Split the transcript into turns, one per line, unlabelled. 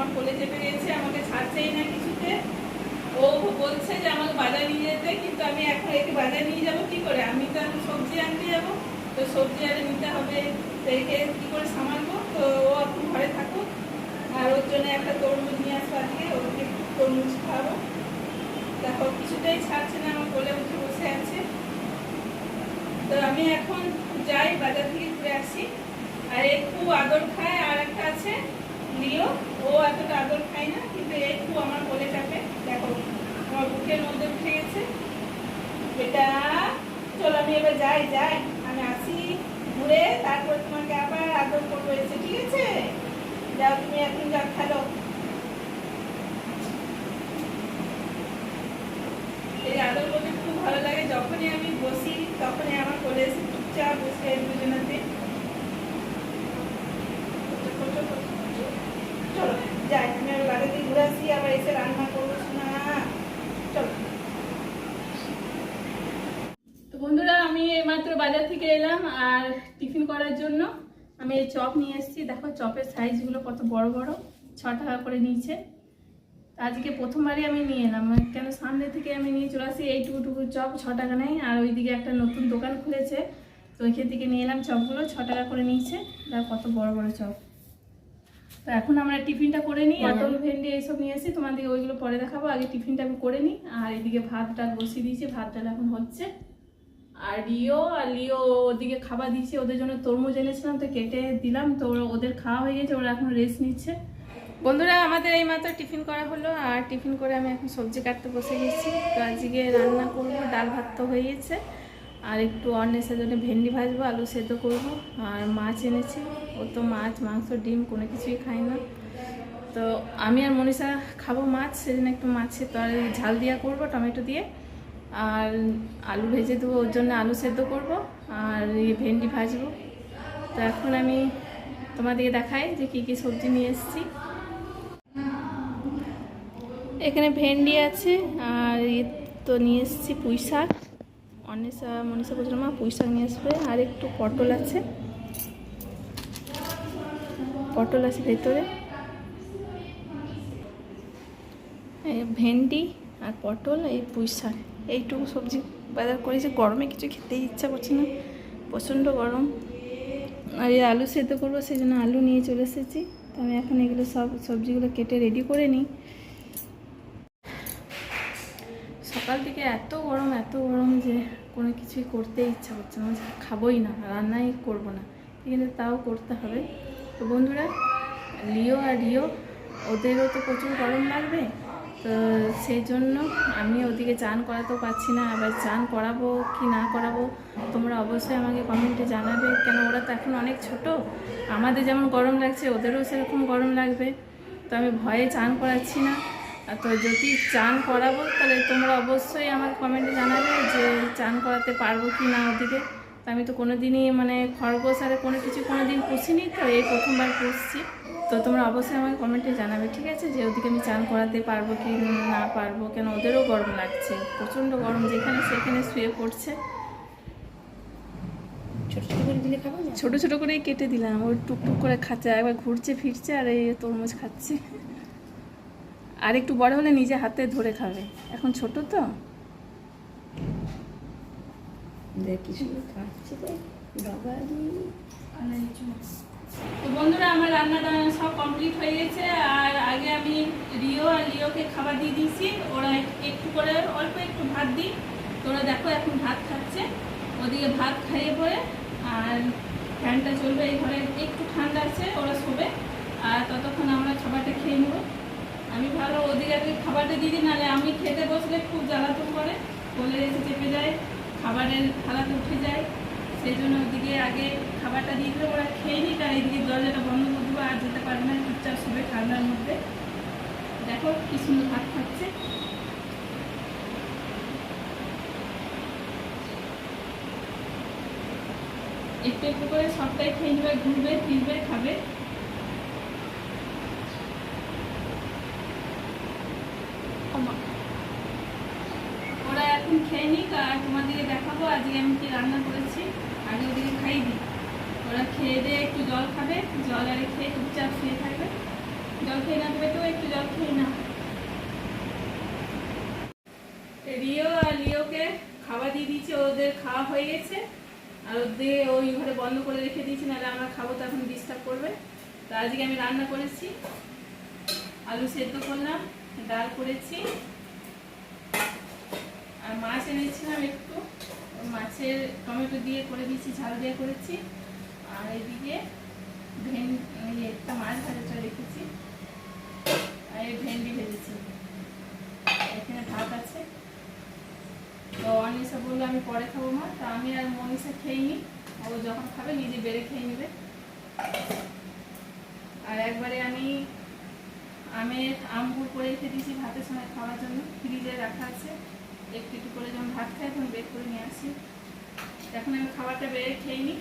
আমার কোলে চেপে গেছে, আমাকে ছাড়ছেই না কিছুতে। ও বলছে যে আমাকে বাজার নিয়ে যেতে, কিন্তু আমি এখন একে বাজার নিয়ে যাবো কি করে? আমি তো এখন সবজি আনতে যাবো, তো সবজি আরে নিতে হবে, তো একে কি করে সামালবো? তো ও এখন ঘরে থাকুক, আর ওর জন্য একটা তরমুজ নিয়ে আসবো আজকে, ওকে তরমুজ খাওয়াবো। দেখো কিছুতেই ছাড়ছে না, আমার কোলে উঠে বসে আছে। তো আমি এখন যাই, বাজার থেকে ঘুরে আসি। আর এ খুব আদর খায়, আর একটা আছে লিও, ও এতটা আদর খায় না, কিন্তু এই খুব আমার কোলে চাপে। দেখো আমার বুকের মধ্যে উঠে গেছে। বেটা চল, আমি এবার যাই, আমি আসি ঘুরে, তারপর তোমাকে আবার আদর করবো এসে, ঠিক আছে? যাও তুমি এখন যাও, খেলো। এই আদর করতে খুব ভালো লাগে, যখনই আমি বসি তখনই আমার কোলে এসে চুপচাপ বসে দুজনাতে। চলো যাই, আমি আর বাড়ি থেকে ঘুরে আসি, আবার এসে রান্না করবো না। চলো। তো বন্ধুরা, আমি এইমাত্র বাজার থেকে এলাম, আর টিফিন করার জন্য আমি এই চপ নিয়ে এসেছি। দেখো চপের সাইজগুলো কত বড় বড়, 6 টাকা করে নিয়েছে। আজকে প্রথমবারই আমি নিয়ে এলাম, কেন সামনে থেকে আমি নিয়ে চলে আসি। এইটুকু চপ 6 টাকা নেই, আর ওইদিকে একটা নতুন দোকান খুলেছে, তো ওইখান থেকে নিয়ে এলাম চপগুলো, 6 টাকা করে নিয়েছে। দেখো কত বড় বড় চপ। তো এখন আমরা টিফিনটা করে নিই। পটল ভেন্ডি এইসব নিয়ে এসেছি, তোমাদেরকে ওইগুলো পরে দেখাবো, আগে টিফিনটা আমি করে নিই। আর এদিকে ভাত ডাল বসিয়ে দিয়েছি, ভাত ডাল এখন হচ্ছে। আর লিও ওদিকে খাবার দিয়েছি, ওদের জন্য তরমুজ এনেছিলাম, তো কেটে দিলাম, তো ওদের খাওয়া হয়ে গেছে, ওরা এখন রেস্ট নিচ্ছে। বন্ধুরা, আমাদের এই মাত্র টিফিন করা হলো, আর টিফিন করে আমি এখন সবজি কাটতে বসে গেছি। তো আজকে রান্না করবো, ডাল ভাত তো হয়ে গেছে, আর একটু অন্যের জন্য ভেন্ডি ভাজবো, আলু সেদ্ধ করবো। আর মাছ এনেছি, ও তো মাছ মাংস ডিম কোনো কিছুই খায় না, তো আমি আর মনীষা খাবো মাছ, সেজন্য একটু মাছের তরকারি ঝাল দিয়া করবো টমেটো দিয়ে, আর আলু ভেজে দেবো, ওর জন্য আলু সেদ্ধ করবো, আর ভেন্ডি ভাজবো। তো এখন আমি তোমাদেরকে দেখাই যে কী কী সবজি নিয়ে এসেছি। এখানে ভেন্ডি আছে, আর তো নিয়ে এসেছি পুঁই শাক। মনীষা বলছিল মা পুঁই শাক নিয়ে আসবে। আর একটু পটল আছে ভেতরে, ভেন্ডি আর পটল, এই পুঁই শাক, এইটুকু সবজি বাজার করেছি। গরমে কিছু খেতেই ইচ্ছা করছে না, প্রচণ্ড গরম। আর এই আলু সেদ্ধ করবো, সেই জন্য আলু নিয়ে চলে এসেছি। তো আমি এখন এগুলো সব সবজিগুলো কেটে রেডি করে নিই। সকাল থেকে এত গরম যে কোনো কিছুই করতে ইচ্ছা করছে না, খাবোই না, রান্নাই করব না, কিন্তু তাও করতে হবে। তো বন্ধুরা, লিও আর রিও, ওদেরও তো প্রচুর গরম লাগবে, তো সেই জন্য আমি ওদিকে চান করাতেও পারছি না। আবার চান করাবো কি না করাবো তোমরা অবশ্যই আমাকে কমেন্টে জানাবে, কেন ওরা তো এখন অনেক ছোট, আমাদের যেমন গরম লাগছে ওদেরও সেরকম গরম লাগবে। তো আমি ভয়ে চান করাচ্ছি না। তো যদি চান করাবো তাহলে তোমরা অবশ্যই আমার কমেন্টে জানাবে যে চান করাতে পারবো কি না ওদিকে। তো আমি তো কোনো দিনই মানে খরগোশ আর কোনো কিছু কোনো দিন পুষিনি, তো এই প্রথমবার পুষছি। তো তোমরা অবশ্যই আমাকে কমেন্টে জানাবে, ঠিক আছে, যে ওদিকে আমি চান করাতে পারবো কি না পারবো, কেন ওদেরও গরম লাগছে, প্রচণ্ড গরম, যেখানে সেখানে শুয়ে পড়ছে। ছোটো ছোটো করেই কেটে দিলাম, ওই টুকটুক করে খাচ্ছে, একবার ঘুরছে ফিরছে, আর এই তরমুজ খাচ্ছে। আর একটু বড় হলে নিজে হাতে ধরে খাবে, এখন ছোট তো। তো বন্ধুরা, আমার রান্নাটা সব কমপ্লিট হয়ে গেছে। আর আগে আমি রিও আর লিওকে খাবার দিয়ে দিয়েছি, ওরা একটু করে অল্প একটু ভাত দিই, তো ওরা দেখো এখন ভাত খাচ্ছে। ওদিকে ভাত খাইয়ে পরে আর ফ্যানটা চলবে, এই ঘরে একটু ঠান্ডা আছে, ওরা শোবে, আর ততক্ষণ আমরা খাবারটা খেয়ে নেবো। আমি ভালো ওদিকে আগে খাবারটা দিয়ে দিই, নাহলে আমি খেতে বসলে খুব জ্বালাতন করে, কোলে এসে চেপে যায়, খাবারের থালাতে উঠে যায়, সেই জন্য ওদিকে আগে খাবারটা দিয়ে দিলে ওরা খেয়ে নিক, আর এইদিকে দরজাটা বন্ধ করে দেবো, আর যেতে পারবে না, চুপচাপ শোবে ঠান্ডার মধ্যে। দেখো কি সুন্দর ভাত খাচ্ছে। একটু একটু করে সবটাই খেয়ে নেবে, ঘুরবে ফিরবে খাবে। ওরা এখন খেয়ে নিক, আর তোমাদেরকে দেখাবো আজকে আমি কি রান্না করেছি। আগে ওদিকে খাই দিই, ওরা খেয়ে দিয়ে একটু জল খাবে, জল আরে খেয়ে চুপচাপ শুয়ে থাকবে। জল খেয়ে না দেবে তো খাওয়া হয়ে গেছে, আর ওদের ওই ঘরে বন্ধ করে রেখে দিয়েছি, নাহলে আমরা খাবো তো এখন ডিস্টার্ব করবে। তো আজকে আমি রান্না করেছি, আলু সেদ্ধ করলাম, ডাল করেছি, আর মাছ এনেছিলাম একটু, মাছের টমেটো দিয়ে করে দিয়েছি, ঝাল দিয়ে করেছি। আর এদিকে একটা মাছ ভাজাটা রেখেছি, আর এই ভেন্ডি ভেজেছি, এখানে ভাত আছে। তো অনিশা বললো আমি পরে খাবো মা, তা আমি আর মনীষা খেয়ে নিই, ও যখন খাবে নিজে বেড়ে খেয়ে নেবে। আর একবারে আমি আমগুড় করে রেখে দিয়েছি ভাতের সময় খাওয়ার জন্য, ফ্রিজে রাখা আছে, একটু একটু করে যখন ভাত খাই তখন বের করে নিয়ে আসি। এখন আমি খাবারটা বেড়ে খেয়ে নিই।